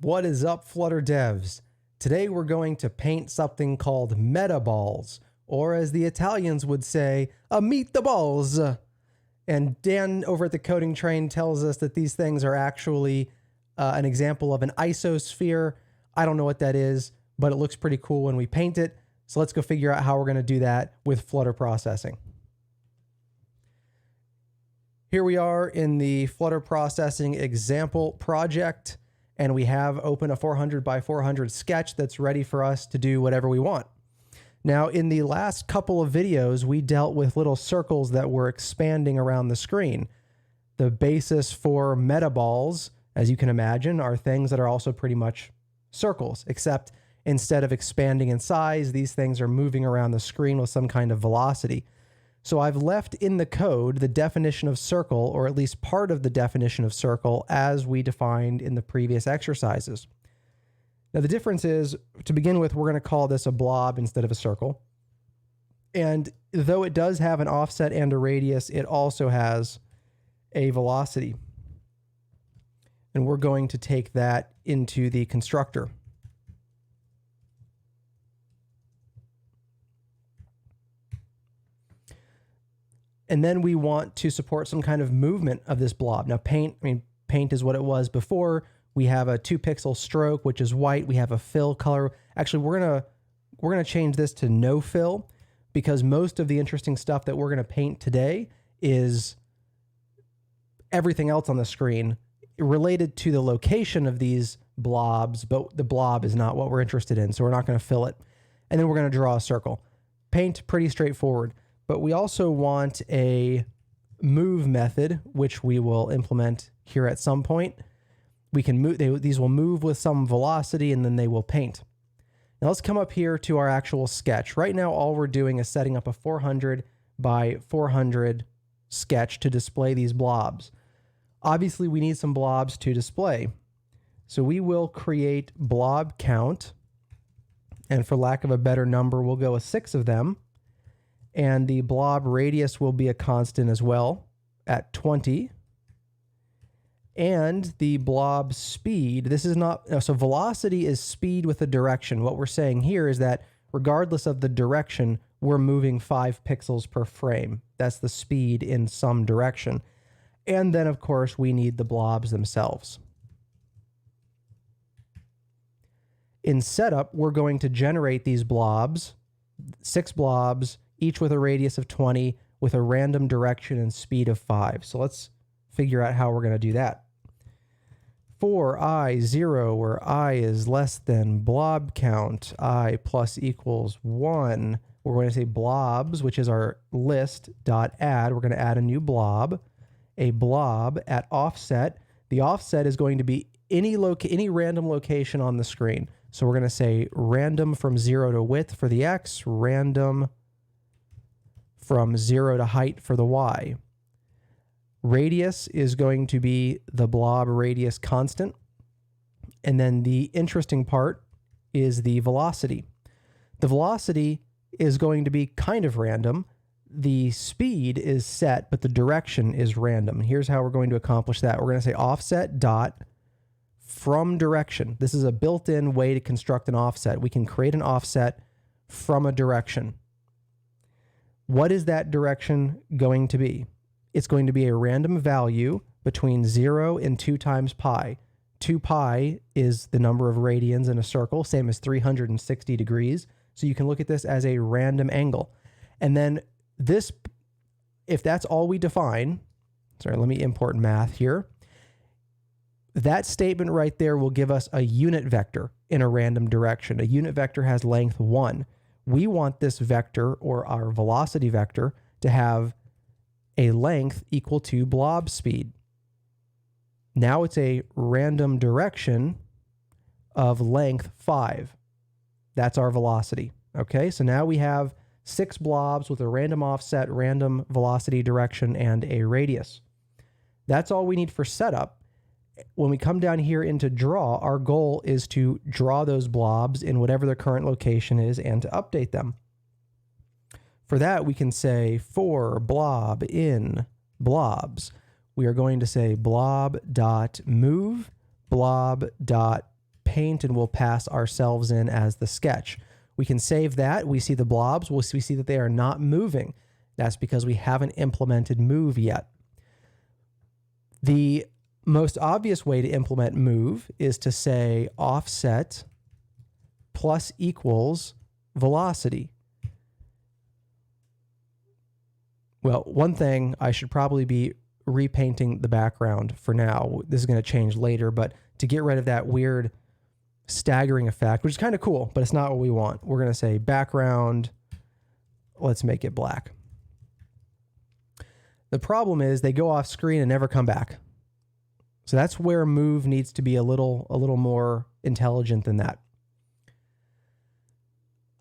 What is up, Flutter devs? Today we're going to paint something called Metaballs, or as the Italians would say, a meet the balls. And Dan over at the Coding Train tells us that these things are actually an example of an isosphere. I don't know what that is, but it looks pretty cool when we paint it. So let's go figure out how we're going to do that with Flutter processing. Here we are in the Flutter processing example project, and we have open a 400 by 400 sketch that's ready for us to do whatever we want. Now, in the last couple of videos, we dealt with little circles that were expanding around the screen. The basis for Metaballs, as you can imagine, are things that are also pretty much circles, except instead of expanding in size, these things are moving around the screen with some kind of velocity. So I've left in the code the definition of circle, or at least part of the definition of circle, as we defined in the previous exercises. Now the difference is, to begin with, we're going to call this a blob instead of a circle. And though it does have an offset and a radius, it also has a velocity. And we're going to take that into the constructor. And then we want to support some kind of movement of this blob. Now paint is what it was before. We have a 2-pixel stroke, which is white. We have a fill color. Actually, we're gonna change this to no fill, because most of the interesting stuff that we're gonna paint today is everything else on the screen related to the location of these blobs, but the blob is not what we're interested in, so we're not gonna fill it. And then we're gonna draw a circle. Paint, pretty straightforward. But we also want a move method, which we will implement here at some point. We can move, these will move with some velocity, and then they will paint. Now let's come up here to our actual sketch. Right now, all we're doing is setting up a 400 by 400 sketch to display these blobs. Obviously, we need some blobs to display. So we will create blob count, and for lack of a better number, we'll go with 6 of them. And the blob radius will be a constant as well at 20. And the blob speed, this is not, so velocity is speed with a direction. What we're saying here is that regardless of the direction, we're moving 5 pixels per frame. That's the speed in some direction. And then, of course, we need the blobs themselves. In setup, we're going to generate these blobs, 6 blobs, each with a radius of 20, with a random direction and speed of 5. So let's figure out how we're going to do that. For I 0, where I is less than blob count, I plus equals 1, we're going to say blobs, which is our list, dot add. We're going to add a new blob, a blob at offset. The offset is going to be any random location on the screen. So we're going to say random from 0 to width for the X, random from 0 to height for the Y. Radius is going to be the blob radius constant. And then the interesting part is the velocity. The velocity is going to be kind of random. The speed is set, but the direction is random. Here's how we're going to accomplish that. We're going to say offset dot from direction. This is a built-in way to construct an offset. We can create an offset from a direction. What is that direction going to be? It's going to be a random value between 0 and 2 times pi. 2 pi is the number of radians in a circle, same as 360 degrees. So you can look at this as a random angle. And then this, if that's all we define, sorry, let me import math here. That statement right there will give us a unit vector in a random direction. A unit vector has length 1. We want this vector, or our velocity vector, to have a length equal to blob speed. Now it's a random direction of length 5. That's our velocity. Okay, so now we have 6 blobs with a random offset, random velocity direction, and a radius. That's all we need for setup. When we come down here into draw, our goal is to draw those blobs in whatever their current location is and to update them. For that, we can say for blob in blobs, we are going to say blob.move, blob.move, paint and we'll pass ourselves in as the sketch. We can save that. We see the blobs. We see that they are not moving. That's because we haven't implemented move yet. The most obvious way to implement move is to say offset plus equals velocity. Well, one thing, I should probably be repainting the background for now. This is going to change later, but to get rid of that weird staggering effect, which is kind of cool, but it's not what we want. We're going to say background, let's make it black. The problem is they go off screen and never come back. So that's where move needs to be a little more intelligent than that.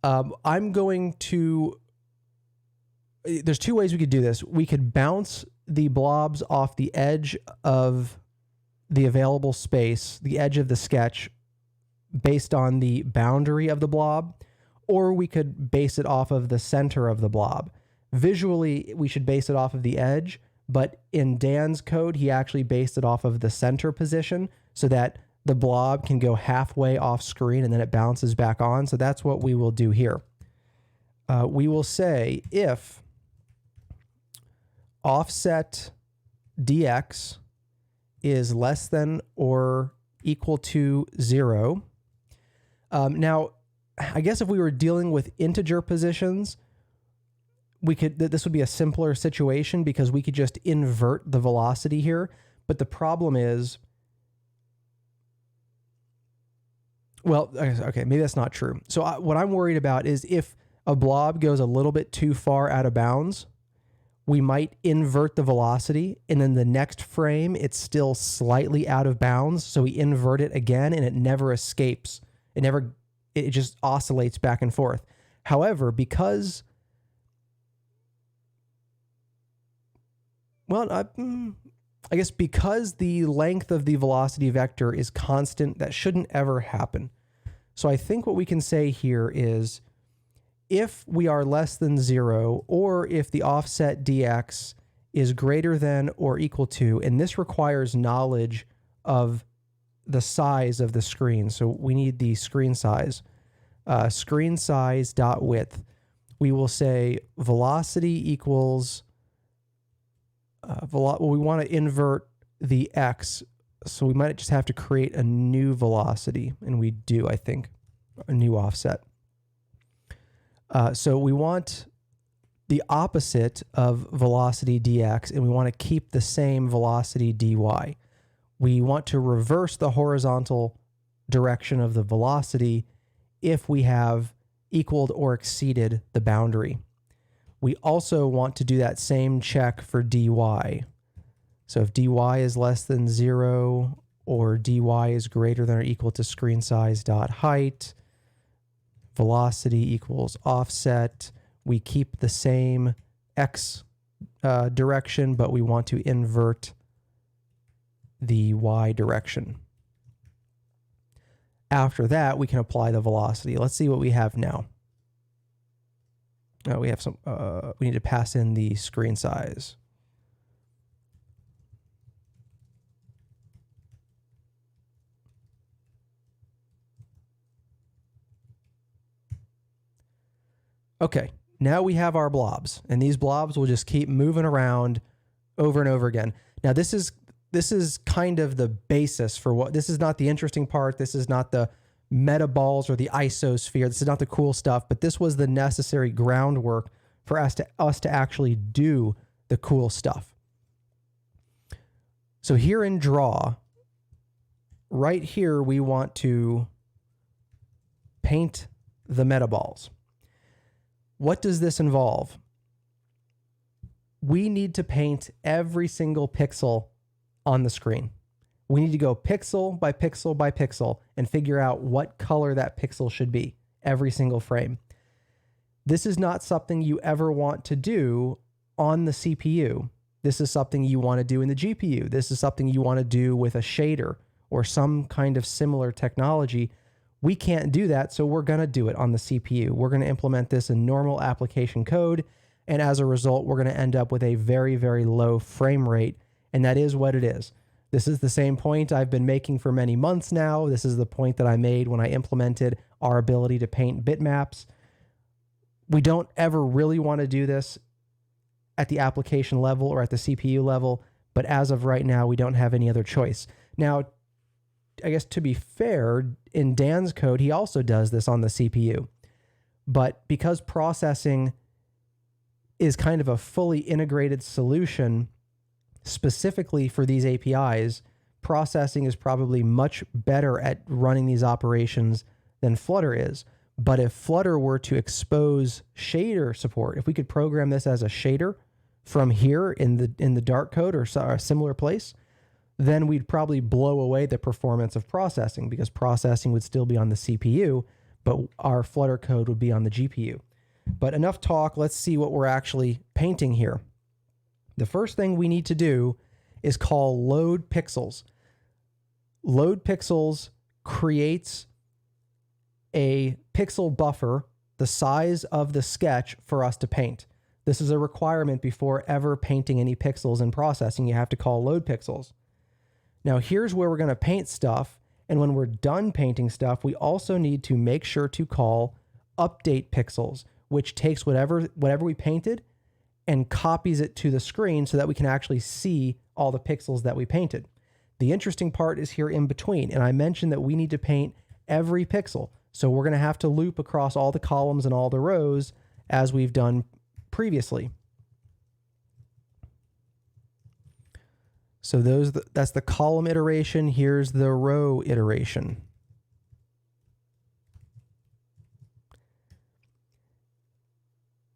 I'm going to, there's two ways we could do this. We could bounce the blobs off the edge of the available space, the edge of the sketch, based on the boundary of the blob, or we could base it off of the center of the blob. Visually, we should base it off of the edge, but in Dan's code, he actually based it off of the center position so that the blob can go halfway off screen and then it bounces back on. So that's what we will do here. We will say if offset dx is less than or equal to 0. Now, I guess if we were dealing with integer positions, this would be a simpler situation because we could just invert the velocity here. But the problem is, well, okay, maybe that's not true. So what I'm worried about is if a blob goes a little bit too far out of bounds, we might invert the velocity, and then the next frame, it's still slightly out of bounds. So we invert it again and it never escapes. It just oscillates back and forth. However, because, well, I guess because the length of the velocity vector is constant, that shouldn't ever happen. So I think what we can say here is if we are less than 0, or if the offset dx is greater than or equal to, and this requires knowledge of the size of the screen. So we need the screen size. Screen size dot width. We will say velocity equals, we want to invert the x, so we might just have to create a new velocity, and we do, I think, a new offset. So we want the opposite of velocity dx, and we want to keep the same velocity dy. We want to reverse the horizontal direction of the velocity if we have equaled or exceeded the boundary. We also want to do that same check for dy. So if dy is less than 0 or dy is greater than or equal to screen size dot height, velocity equals offset, we keep the same x direction, but we want to invert the y direction. After that, we can apply the velocity. Let's see what we have now. We have some, we need to pass in the screen size. Okay, now we have our blobs, and these blobs will just keep moving around over and over again. Now this is kind of the basis for what, this is not the interesting part. This is not the Metaballs or the isosphere. This is not the cool stuff, but this was the necessary groundwork for us to actually do the cool stuff. So here in draw, right here, we want to paint the Metaballs. What does this involve? We need to paint every single pixel on the screen. We need to go pixel by pixel by pixel and figure out what color that pixel should be every single frame. This is not something you ever want to do on the CPU. This is something you want to do in the GPU. This is something you want to do with a shader or some kind of similar technology. We can't do that, so we're going to do it on the CPU. We're going to implement this in normal application code, and as a result, we're going to end up with a very, very low frame rate, and that is what it is. This is the same point I've been making for many months now. This is the point that I made when I implemented our ability to paint bitmaps. We don't ever really want to do this at the application level or at the CPU level, but as of right now, we don't have any other choice. Now, I guess to be fair, in Dan's code, he also does this on the CPU. But because processing is kind of a fully integrated solution specifically for these APIs, processing is probably much better at running these operations than Flutter is. But if Flutter were to expose shader support, if we could program this as a shader from here in the Dart code or a similar place, then we'd probably blow away the performance of processing, because processing would still be on the CPU, but our Flutter code would be on the GPU. But enough talk, let's see what we're actually painting here. The first thing we need to do is call load pixels. Load pixels creates a pixel buffer the size of the sketch for us to paint. This is a requirement before ever painting any pixels in processing. You have to call load pixels. Now here's where we're going to paint stuff, and when we're done painting stuff, we also need to make sure to call update pixels, which takes whatever we painted and copies it to the screen so that we can actually see all the pixels that we painted. The interesting part is here in between, and I mentioned that we need to paint every pixel. So we're going to have to loop across all the columns and all the rows as we've done previously. So that's the column iteration. Here's the row iteration.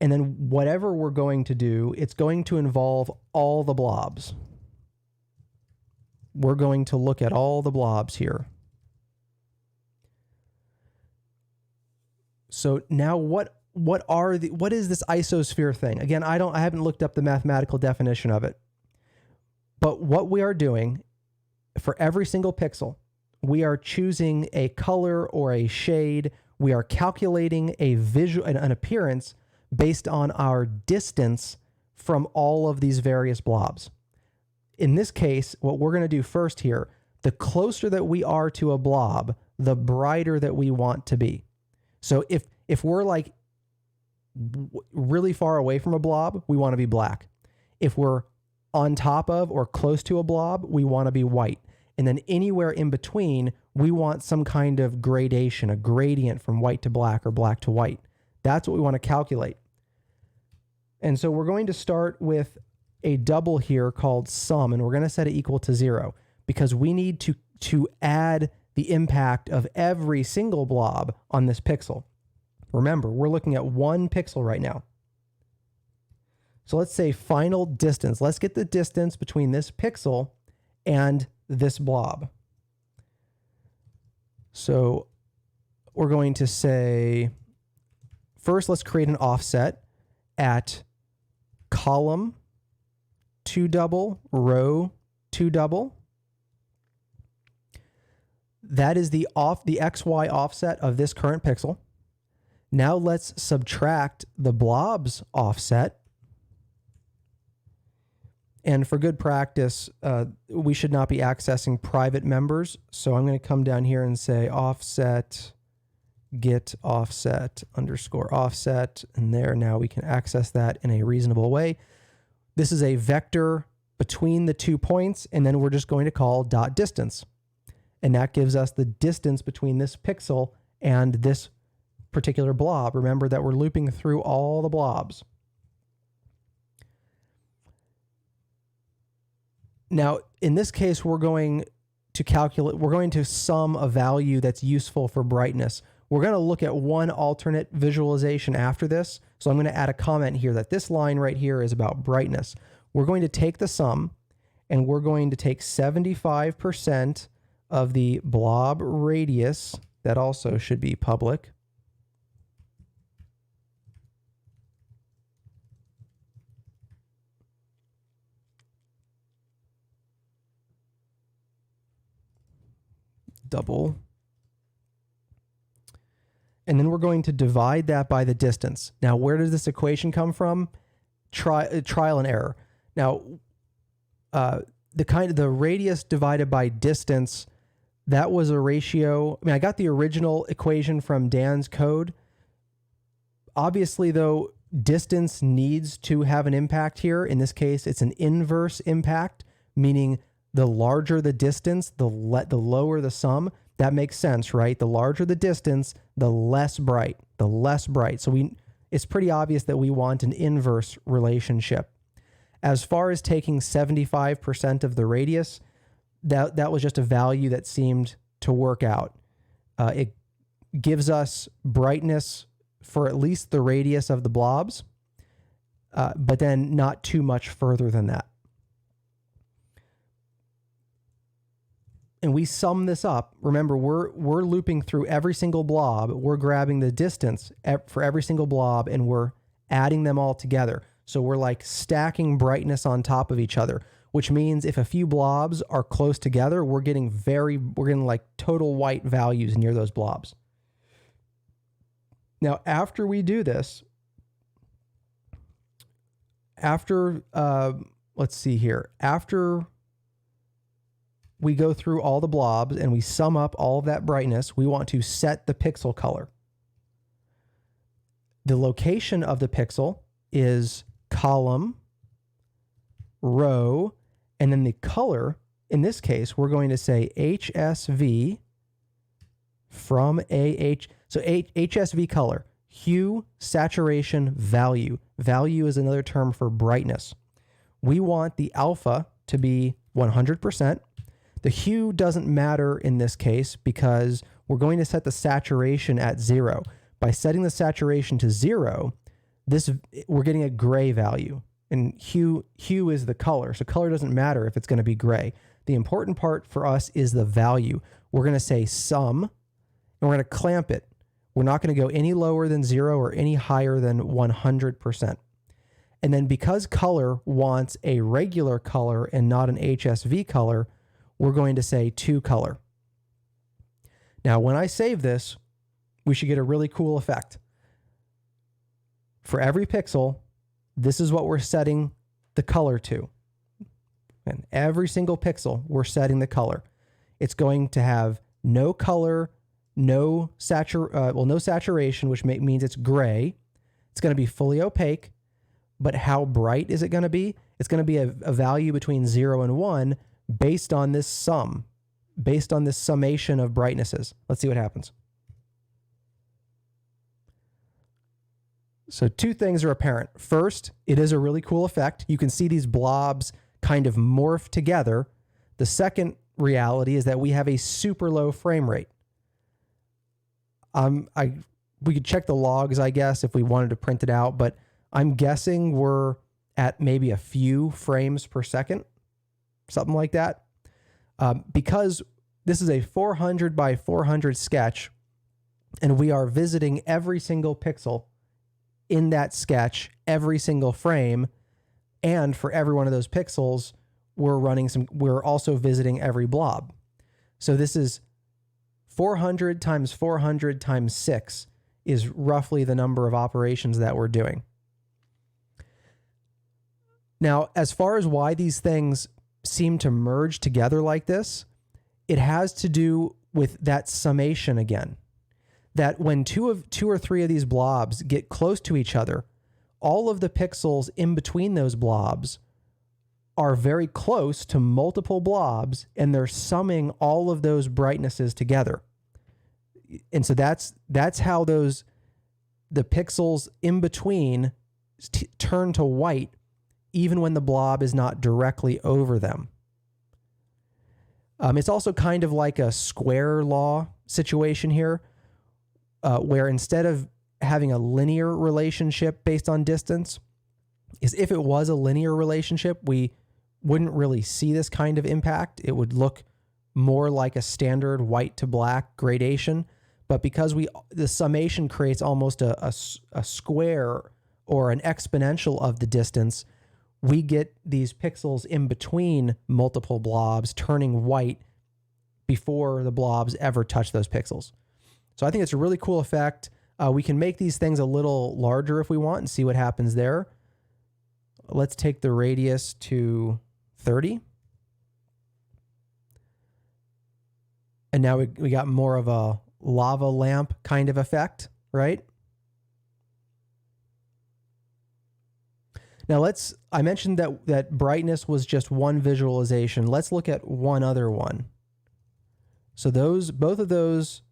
And then whatever we're going to do, it's going to involve all the blobs. We're going to look at all the blobs here. So now what is this isosphere thing? Again, I haven't looked up the mathematical definition of it. But what we are doing for every single pixel, we are choosing a color or a shade. We are calculating a visual, an appearance based on our distance from all of these various blobs. In this case, what we're going to do first here, the closer that we are to a blob, the brighter that we want to be. So if we're like really far away from a blob, we want to be black. If we're on top of or close to a blob, we want to be white. And then anywhere in between, we want some kind of gradation, a gradient from white to black or black to white. That's what we want to calculate. And so we're going to start with a double here called sum, and we're going to set it equal to 0 because we need to add the impact of every single blob on this pixel. Remember, we're looking at one pixel right now. So let's say final distance. Let's get the distance between this pixel and this blob. So we're going to say, first let's create an offset at column 2 double, row 2 double. That is the XY offset of this current pixel. Now let's subtract the blob's offset. And for good practice, we should not be accessing private members. So I'm going to come down here and say offset, get offset underscore offset. And there, now we can access that in a reasonable way. This is a vector between the 2 points, and then we're just going to call dot distance. And that gives us the distance between this pixel and this particular blob. Remember that we're looping through all the blobs. Now, in this case, we're going to sum a value that's useful for brightness. We're going to look at one alternate visualization after this. So I'm going to add a comment here that this line right here is about brightness. We're going to take the sum, and we're going to take 75% of the blob radius. That also should be public. Double. And then we're going to divide that by the distance. Now, where does this equation come from? Trial and error. Now, the radius divided by distance, that was a ratio. I mean, I got the original equation from Dan's code. Obviously, though, distance needs to have an impact here. In this case, it's an inverse impact, meaning the larger the distance, the lower the sum. That makes sense, right? The larger the distance, the less bright. So it's pretty obvious that we want an inverse relationship. As far as taking 75% of the radius, that was just a value that seemed to work out. It gives us brightness for at least the radius of the blobs, but then not too much further than that. And we sum this up. Remember, we're looping through every single blob. We're grabbing the distance for every single blob, and we're adding them all together. So we're like stacking brightness on top of each other, which means if a few blobs are close together, we're getting like total white values near those blobs. Now, after we do this, let's see here, after we go through all the blobs and we sum up all of that brightness, we want to set the pixel color. The location of the pixel is column, row, and then the color, in this case, we're going to say HSV from AH. So HSV color, hue, saturation, value. Value is another term for brightness. We want the alpha to be 100%. The hue doesn't matter in this case because we're going to set the saturation at 0. By setting the saturation to 0, we're getting a gray value. And hue is the color. So color doesn't matter if it's going to be gray. The important part for us is the value. We're going to say sum, and we're going to clamp it. We're not going to go any lower than 0 or any higher than 100%. And then because color wants a regular color and not an HSV color, we're going to say toColor. Now, when I save this, we should get a really cool effect. For every pixel, this is what we're setting the color to. And every single pixel, we're setting the color. It's going to have no color, no saturation, which means it's gray. It's going to be fully opaque. But how bright is it going to be? It's going to be a value between 0 and 1 based on this sum, based on this summation of brightnesses. Let's see what happens. So two things are apparent. First, it is a really cool effect. You can see these blobs kind of morph together. The second reality is that we have a super low frame rate. We could check the logs, I guess, if we wanted to print it out, but I'm guessing we're at maybe a few frames per second, something like that. Because this is a 400 by 400 sketch, and we are visiting every single pixel in that sketch, every single frame, and for every one of those pixels, we're also visiting every blob. So this is 400 times 400 times 6 is roughly the number of operations that we're doing. Now, as far as why these things seem to merge together like this, it has to do with that summation again. That when two or three of these blobs get close to each other, all of the pixels in between those blobs are very close to multiple blobs, and they're summing all of those brightnesses together. And so that's how the pixels in between turn to white even when the blob is not directly over them. It's also kind of like a square law situation here, where instead of having a linear relationship based on distance, is if it was a linear relationship, we wouldn't really see this kind of impact. It would look more like a standard white to black gradation. But because the summation creates almost a square or an exponential of the distance, we get these pixels in between multiple blobs turning white before the blobs ever touch those pixels. So I think it's a really cool effect. We can make these things a little larger if we want and see what happens there. Let's take the radius to 30. And now we got more of a lava lamp kind of effect, right? Now I mentioned that brightness was just one visualization. Let's look at one other one. So both of those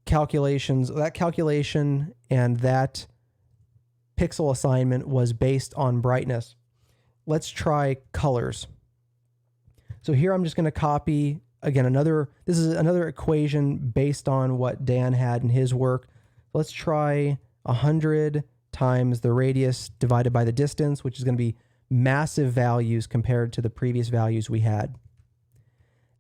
calculations, that calculation and that pixel assignment was based on brightness. Let's try colors. So here I'm just going to copy, again, this is another equation based on what Dan had in his work. Let's try 100 times the radius divided by the distance, which is going to be massive values compared to the previous values we had.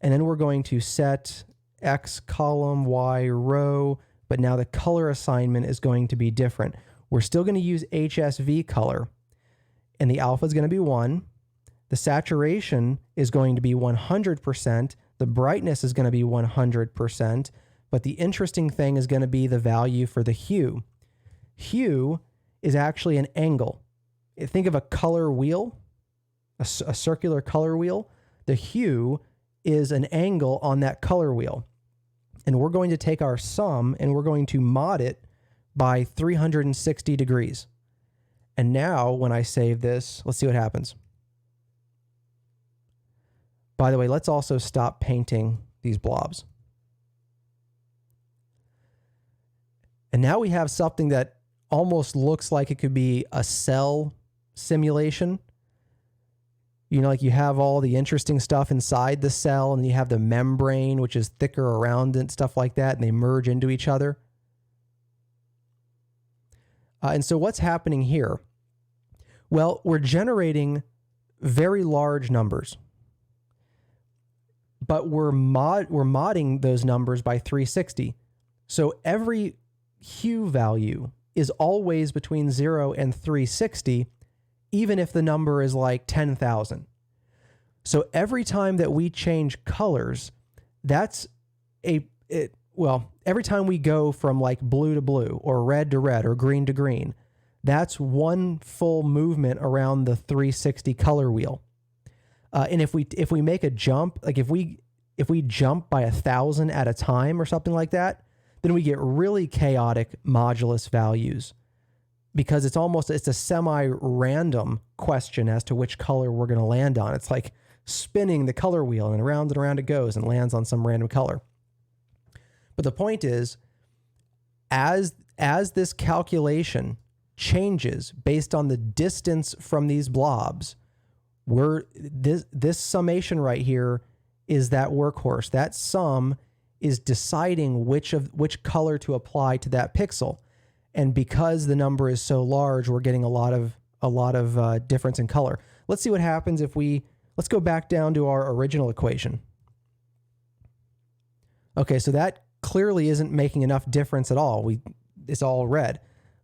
And then we're going to set X column, Y row, but now the color assignment is going to be different. We're still going to use HSV color, and the alpha is going to be 1. The saturation is going to be 100%. The brightness is going to be 100%. But the interesting thing is going to be the value for the hue. Hue is actually an angle. Think of a color wheel, a circular color wheel. The hue is an angle on that color wheel. And we're going to take our sum and we're going to mod it by 360 degrees. And now when I save this, let's see what happens. By the way, let's also stop painting these blobs. And now we have something that almost looks like it could be a cell simulation. You know, like you have all the interesting stuff inside the cell, and you have the membrane, which is thicker around it, stuff like that, and they merge into each other. And so what's happening here? Well, we're generating very large numbers, but we're modding those numbers by 360. So every hue value is always between 0 and 360, even if the number is like 10,000. So every time that we change colors, every time we go from like blue to blue or red to red or green to green, that's one full movement around the 360 color wheel. And if we make a jump, like if we jump by 1,000 at a time or something like that, then we get really chaotic modulus values, because it's a semi-random question as to which color we're going to land on. It's like spinning the color wheel, and around it goes and lands on some random color. But the point is, as this calculation changes based on the distance from these blobs, this summation right here is that workhorse. That sum is deciding which color to apply to that pixel. And because the number is so large, we're getting a lot of difference in color. Let's see what happens if let's go back down to our original equation. Okay, so that clearly isn't making enough difference at all. It's all red.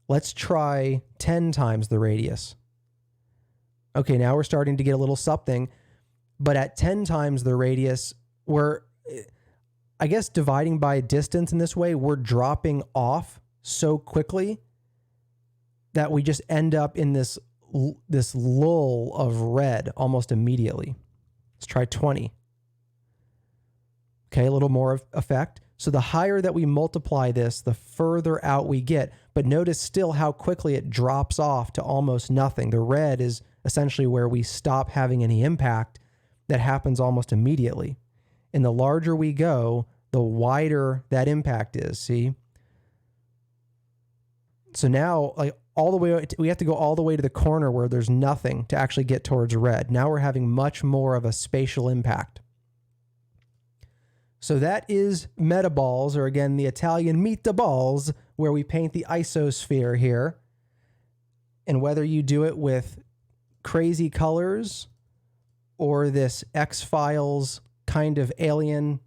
Let's try 10 times the radius. Okay, now we're starting to get a little something, but at 10 times the radius, I guess dividing by distance in this way, we're dropping off so quickly that we just end up in this lull of red almost immediately. Let's try 20. Okay, a little more effect. So the higher that we multiply this, the further out we get. But notice still how quickly it drops off to almost nothing. The red is essentially where we stop having any impact. That happens almost immediately. And the larger we go, the wider that impact is, see? So now, like we have to go all the way to the corner where there's nothing to actually get towards red. Now we're having much more of a spatial impact. So that is Metaballs, or again, the Italian Metaballs, where we paint the isosphere here. And whether you do it with crazy colors or this X-Files kind of alien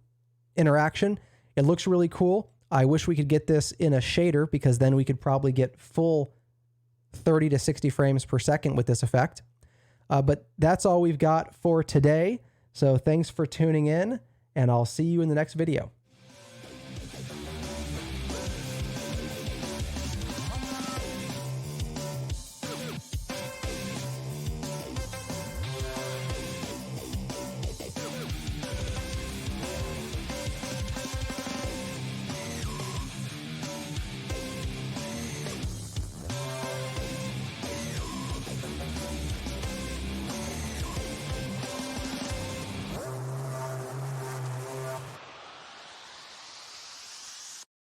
interaction, it looks really cool. I wish we could get this in a shader, because then we could probably get full 30 to 60 frames per second with this effect. But that's all we've got for today. So thanks for tuning in, and I'll see you in the next video.